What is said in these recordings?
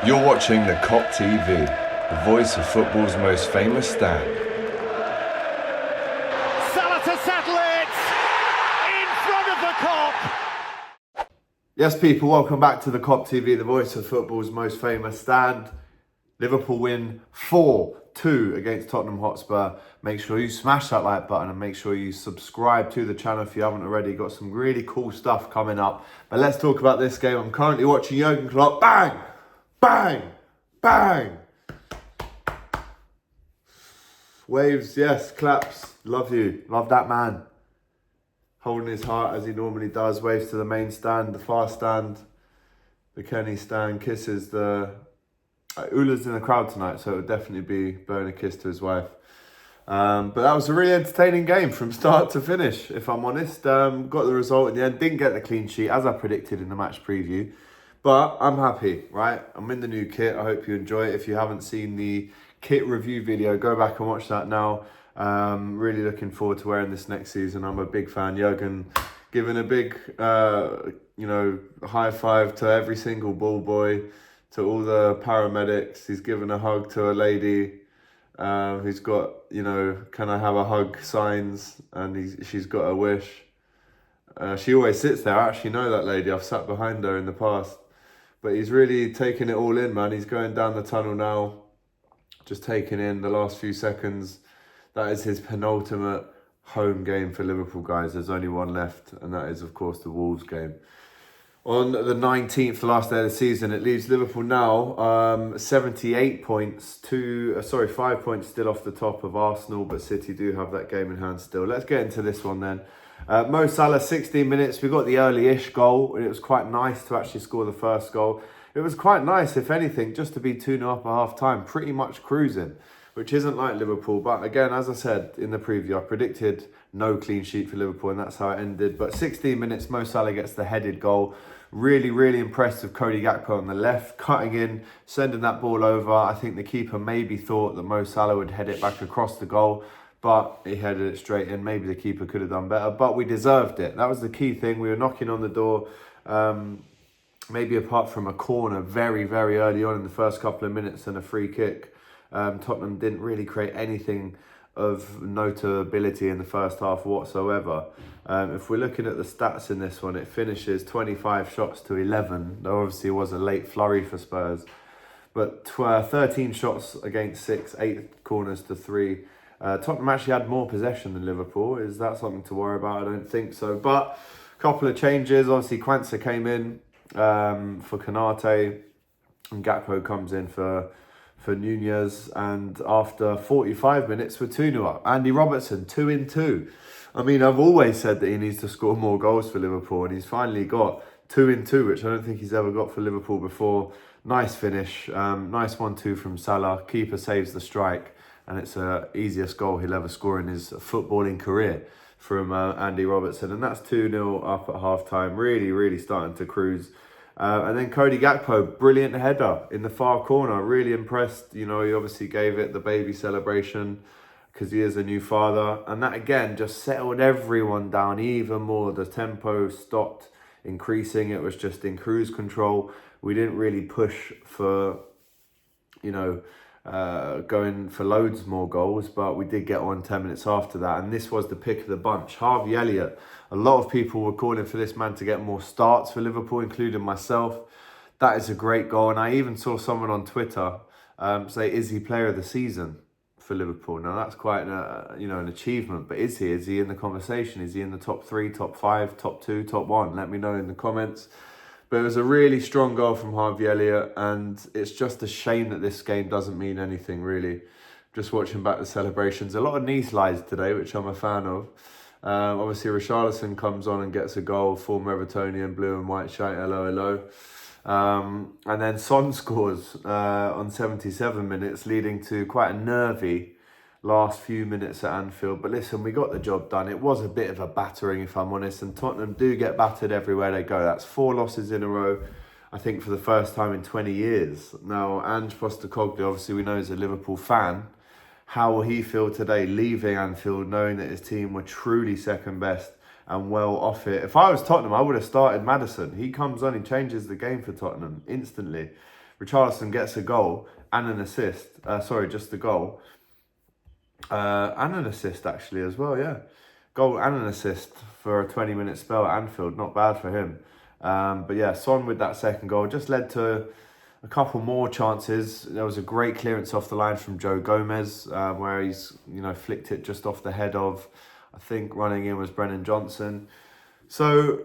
You're watching the Kop TV, the voice of football's most famous stand. Salah to settle it in front of the Kop. Yes, people, welcome back to the Kop TV, the voice of football's most famous stand. Liverpool win 4-2 against Tottenham Hotspur. Make sure you smash that like button and make sure you subscribe to the channel if you haven't already. Got some really cool stuff coming up. But let's talk about this game. I'm currently watching Jurgen Klopp. Bang! Bang! Bang! Waves, yes, claps. Love you. Love that man. Holding his heart as he normally does. Waves to the main stand, the far stand, the Kenny stand. Kisses the... Ula's in the crowd tonight, so it would definitely be blowing a kiss to his wife. But that was a really entertaining game from start to finish, if I'm honest. Got the result in the end. Didn't get the clean sheet, as I predicted in the match preview. But I'm happy, right? I'm in the new kit. I hope you enjoy it. If you haven't seen the kit review video, go back and watch that now. Really looking forward to wearing this next season. I'm a big fan. Jurgen giving a big, high five to every single ball boy, to all the paramedics. He's given a hug to a lady who's got, can I have a hug signs, and she's got a wish. She always sits there. I actually know that lady. I've sat behind her in the past. But he's really taking it all in, man. He's going down the tunnel now, just taking in the last few seconds. That is his penultimate home game for Liverpool, guys. There's only one left, and that is, of course, the Wolves game. On the 19th, the last day of the season, it leaves Liverpool now 78 points, 5 points still off the top of Arsenal, but City do have that game in hand still. Let's get into this one then. Mo Salah, 16 minutes. We got the early-ish goal, and it was quite nice to actually score the first goal. It was quite nice, if anything, just to be 2-0 up at half-time, pretty much cruising, which isn't like Liverpool. But again, as I said in the preview, I predicted no clean sheet for Liverpool, and that's how it ended. But 16 minutes, Mo Salah gets the headed goal. Really, really impressed with Cody Gakpo on the left, cutting in, sending that ball over. I think the keeper maybe thought that Mo Salah would head it back across the goal, but he headed it straight in. Maybe the keeper could have done better, but we deserved it. That was the key thing. We were knocking on the door, maybe apart from a corner very, very early on in the first couple of minutes and a free kick. Tottenham didn't really create anything of notability in the first half whatsoever. If we're looking at the stats in this one, it finishes 25 shots to 11. There obviously was a late flurry for Spurs, but 13 shots against 6, 8 corners to 3. Tottenham actually had more possession than Liverpool. Is that something to worry about? I don't think so. But a couple of changes. Obviously, Quansah came in for Konate, and Gakpo comes in for Nunez. And after 45 minutes, we're 2-0 up. Andy Robertson, 2-2. I mean, I've always said that he needs to score more goals for Liverpool, and he's finally got 2-2, which I don't think he's ever got for Liverpool before. Nice finish. Nice 1-2 from Salah. Keeper saves the strike. And it's the easiest goal he'll ever score in his footballing career from Andy Robertson. And that's 2-0 up at half-time. Really, really starting to cruise. And then Cody Gakpo, brilliant header in the far corner. Really impressed. He obviously gave it the baby celebration because he is a new father. And that, again, just settled everyone down even more. The tempo stopped increasing. It was just in cruise control. We didn't really push for, going for loads more goals, but we did get one 10 minutes after that, and this was the pick of the bunch. Harvey Elliott, a lot of people were calling for this man to get more starts for Liverpool, including myself. That is a great goal, and I even saw someone on Twitter say, is he player of the season for Liverpool? Now that's quite an achievement, but is he in the conversation? Is he in the top 3, top 5, top 2, top 1? Let me know in the comments. But it was a really strong goal from Harvey Elliott, and it's just a shame that this game doesn't mean anything, really. Just watching back the celebrations. A lot of knee slides today, which I'm a fan of. Obviously, Richarlison comes on and gets a goal, former Evertonian, blue and white shirt, hello. And then Son scores on 77 minutes, leading to quite a nervy last few minutes at Anfield. But listen, we got the job done. It was a bit of a battering, if I'm honest, and Tottenham do get battered everywhere they go. That's 4 losses in a row, I think, for the first time in 20 years. Now, Ange Postecoglou, obviously we know, is a Liverpool fan. How will he feel today leaving Anfield, knowing that his team were truly second best and well off it. If I was Tottenham, I would have started Maddison. He comes on, he changes the game for Tottenham instantly. Richarlison gets a goal and an assist. Sorry, just the goal. And an assist actually as well, yeah. Goal and an assist for a 20-minute spell at Anfield. Not bad for him. But yeah, Son with that second goal just led to a couple more chances. There was a great clearance off the line from Joe Gomez, where he's, flicked it just off the head of, I think running in was Brennan Johnson. So,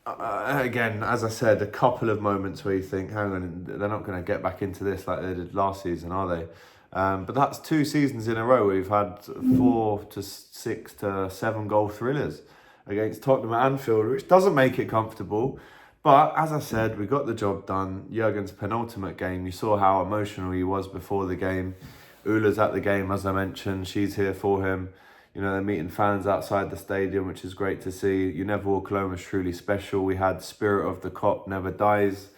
again, as I said, a couple of moments where you think, hang on, they're not going to get back into this like they did last season, are they? But that's 2 seasons in a row where we've had 4 to 6 to 7 goal thrillers against Tottenham at Anfield, which doesn't make it comfortable. But as I said, we got the job done. Jurgen's penultimate game, you saw how emotional he was before the game. Ula's at the game, as I mentioned. She's here for him. They're meeting fans outside the stadium, which is great to see. You Never Walk Alone was truly special. We had Spirit of the Kop Never Dies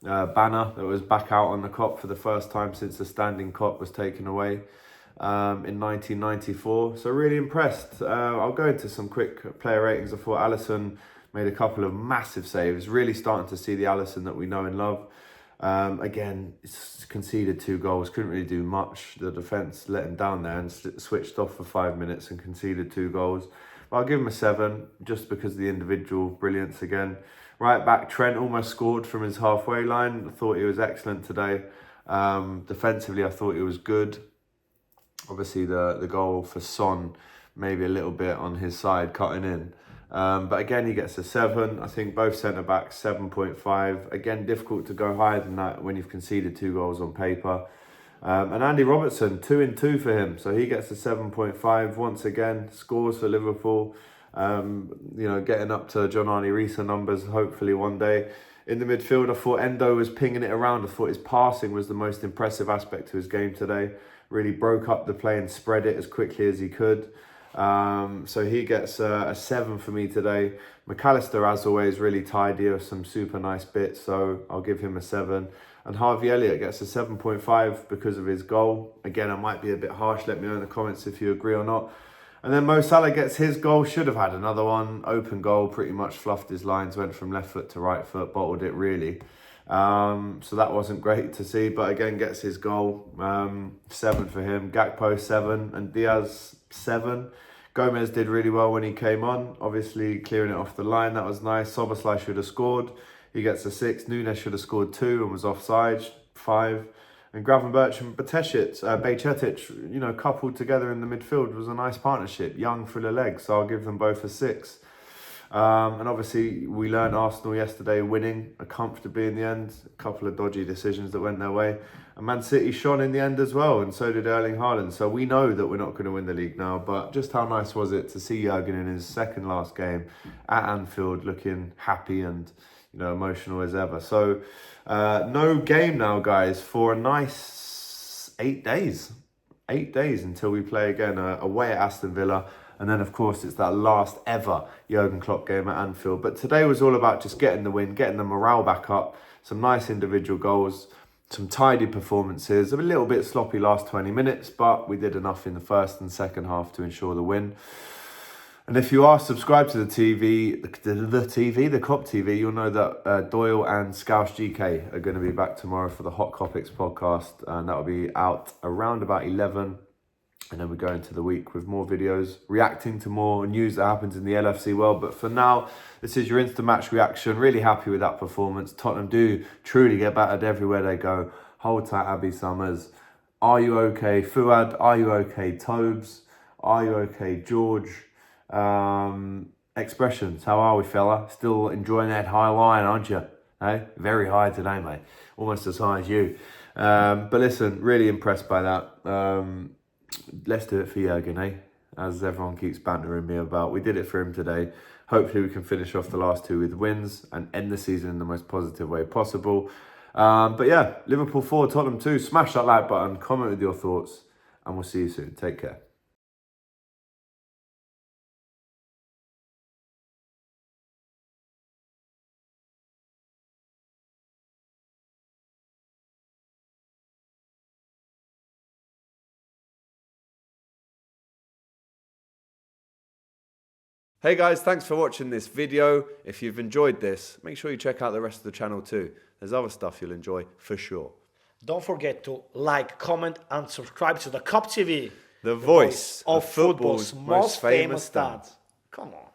banner that was back out on the Kop for the first time since the standing Kop was taken away in 1994. So really impressed. I'll go into some quick player ratings. I thought Alisson made a couple of massive saves. Really starting to see the Alisson that we know and love. Again, it's conceded 2 goals. Couldn't really do much. The defence let him down there and switched off for 5 minutes and conceded 2 goals. But I'll give him a 7 just because of the individual brilliance again. Right back, Trent almost scored from his halfway line. I thought he was excellent today. Defensively, I thought he was good. Obviously, the goal for Son, maybe a little bit on his side, cutting in. But again, he gets a 7. I think both centre-backs, 7.5. Again, difficult to go higher than that when you've conceded 2 goals on paper. And Andy Robertson, 2 in 2 for him. So he gets a 7.5. Once again, scores for Liverpool. Getting up to John Arne Riise numbers, hopefully one day. In the midfield, I thought Endo was pinging it around. I thought his passing was the most impressive aspect to his game today. Really broke up the play and spread it as quickly as he could. So he gets a 7 for me today. McAllister, as always, really tidy with some super nice bits, so I'll give him a 7. And Harvey Elliott gets a 7.5 because of his goal. Again, I might be a bit harsh. Let me know in the comments if you agree or not. And then Mo Salah gets his goal. Should have had another one. Open goal, pretty much fluffed his lines, went from left foot to right foot, bottled it really. So that wasn't great to see, but again, gets his goal. 7 for him. Gakpo, 7. And Diaz, 7. Gomez did really well when he came on. Obviously, clearing it off the line, that was nice. Szoboszlai should have scored. He gets a 6. Nunes should have scored 2 and was offside, 5. And Gravenberch and Bajcetic, coupled together in the midfield was a nice partnership. Young, full of legs, so I'll give them both a 6. And obviously, we learned Arsenal yesterday winning comfortably in the end. A couple of dodgy decisions that went their way. And Man City shone in the end as well, and so did Erling Haaland. So we know that we're not going to win the league now, but just how nice was it to see Jurgen in his second last game at Anfield looking happy and emotional as ever. So no game now, guys, for a nice 8 days. 8 days until we play again away at Aston Villa. And then, of course, it's that last ever Jurgen Klopp game at Anfield. But today was all about just getting the win, getting the morale back up, some nice individual goals, some tidy performances, a little bit sloppy last 20 minutes, but we did enough in the first and second half to ensure the win. And if you are subscribed to the TV, the Kop TV, you'll know that Doyle and Scouse GK are going to be back tomorrow for the Hot Copics podcast. And that will be out around about 11. And then we go into the week with more videos, reacting to more news that happens in the LFC world. But for now, this is your instant match reaction. Really happy with that performance. Tottenham do truly get battered everywhere they go. Hold tight, Abby Summers. Are you okay, Fuad? Are you okay, Tobes? Are you okay, George? Expressions. How are we, fella? Still enjoying that high line, aren't you? Hey? Very high today, mate. Almost as high as you. But listen, really impressed by that. Let's do it for Jurgen, eh? As everyone keeps bantering me about. We did it for him today. Hopefully we can finish off the last 2 with wins and end the season in the most positive way possible. But yeah, Liverpool 4, Tottenham 2. Smash that like button, comment with your thoughts, and we'll see you soon. Take care. Hey guys, thanks for watching this video. If you've enjoyed this, make sure you check out the rest of the channel too. There's other stuff you'll enjoy for sure. Don't forget to like, comment, and subscribe to the Kop TV, The voice of football's most famous dads. dads. Come on.